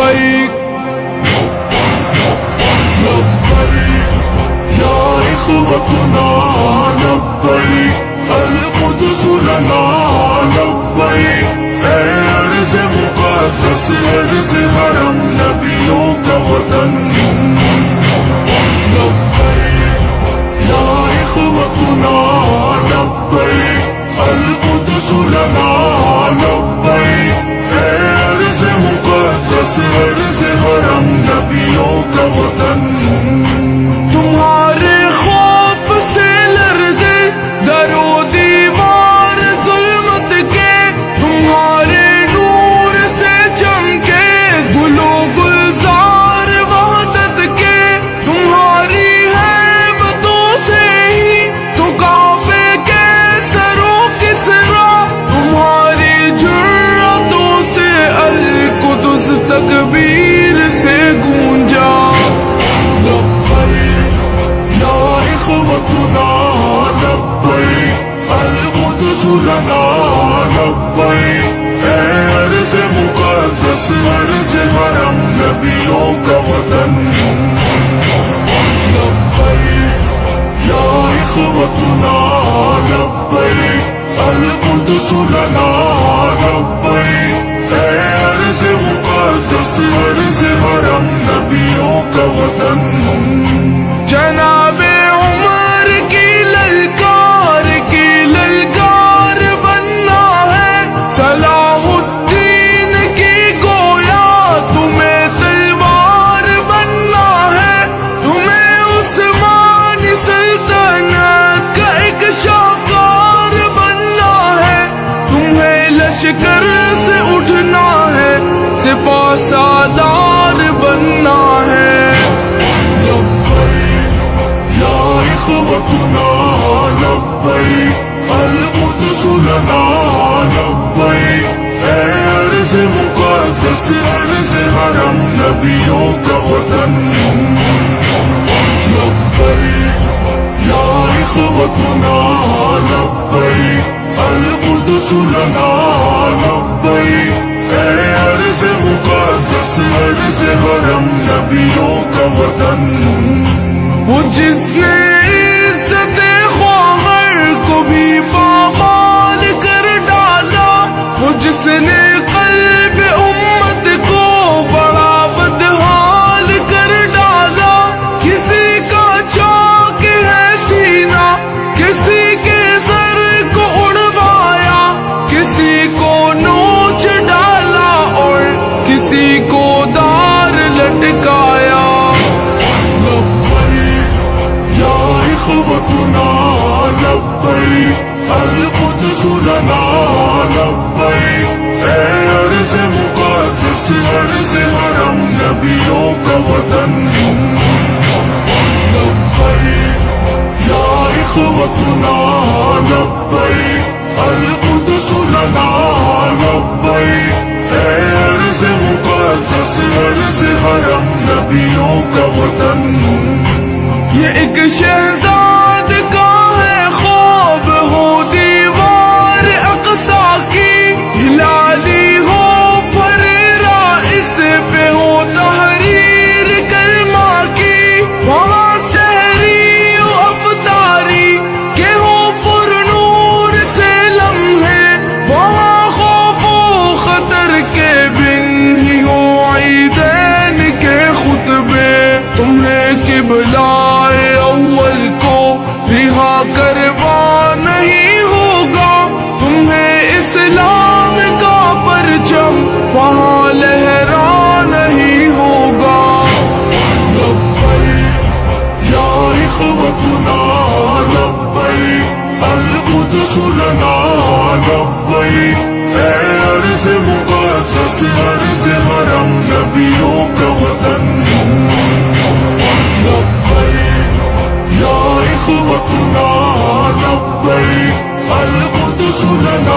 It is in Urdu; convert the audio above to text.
لبیک یا اخوتنا لبیک القدس لنا لبیک اے ارض مقدس ارض حرم نبیوں کا وطن لبیک یا اخوتنا لبیک القدس لنا لبیک اے ارض مقدس ارض حرم نبیوں کا وطن تمہارے خوف سے لرزے در و دیوار ظلمت کے تمہارے نور سے چمکے گل و گلزار وحدت کے تمہاری ہیبتوں سے ہی تو کعبے کے سرو کسرا تمہاری جرأتوں سے القدس تکبیر سے گونجا اخوتنا لبیک القدس لنا لبیک اے ارض مقدس ارض حرم نبیوں کا وطن لبیک یا اخوتنا لبیک القدس لنا لبیک اے ارض مقدس ارض حرم نبیوں کا وطن جناب عمر کی للکار بننا ہے صلاح الدین کی گویا تمہیں تلوار بننا ہے تمہیں عثمانی سلطنت کا ایک شاہکار بننا ہے تمہیں لشکر سے اٹھنا ہے سپاہ سالار بننا ہے اخوتنا لبیک القدس لنا لبیک اے ارض مقدس ارض حرم نبیوں کا وطن لبیک یا اخوتنا لبیک القدس لنا لبیک اے ارض مقدس ارض حرم نبیوں کا وطن وہ جس نے عزت خواہر کو بھی پامال کر ڈالا وہ جس نے قلب امت کو بڑا بدحال کر ڈالا کسی کا چاک ہے سینہ کسی کے سر کو اڑوایا کسی کو نوچ ڈالا اور کسی کو دار لٹکایا اخوتنا لبیک القدس لنا لبیک اے ارض مقدس ارض حرم نبیوں کا وطن لبیک یا اخوتنا لبیک القدس لنا لبیک اے ارض مقدس ارض حرم نبیوں کا وطن یہ ایک شہزاد کا ہے خواب ہو دیوار اقصی کی ہلالی ہو پھریرا اس پہ ہو تحریر کلمہ کی وہاں سحری و افطاری کے ہو پر نور سے لمحے وہاں خوف و خطر کے بن ہی ہو عیدین کے خطبے تمہیں قبلہ اول کو رہا کروا نہیں ہوگا تمہیں اسلام کا پرچم وہاں لہرا نہیں ہوگا لبیک یا اخوتنا لبیک القدس لنا لبیک اے ارض مقدس ارض حرم نبیوں کا وطن یا اخوتنا لبیک القدس لنا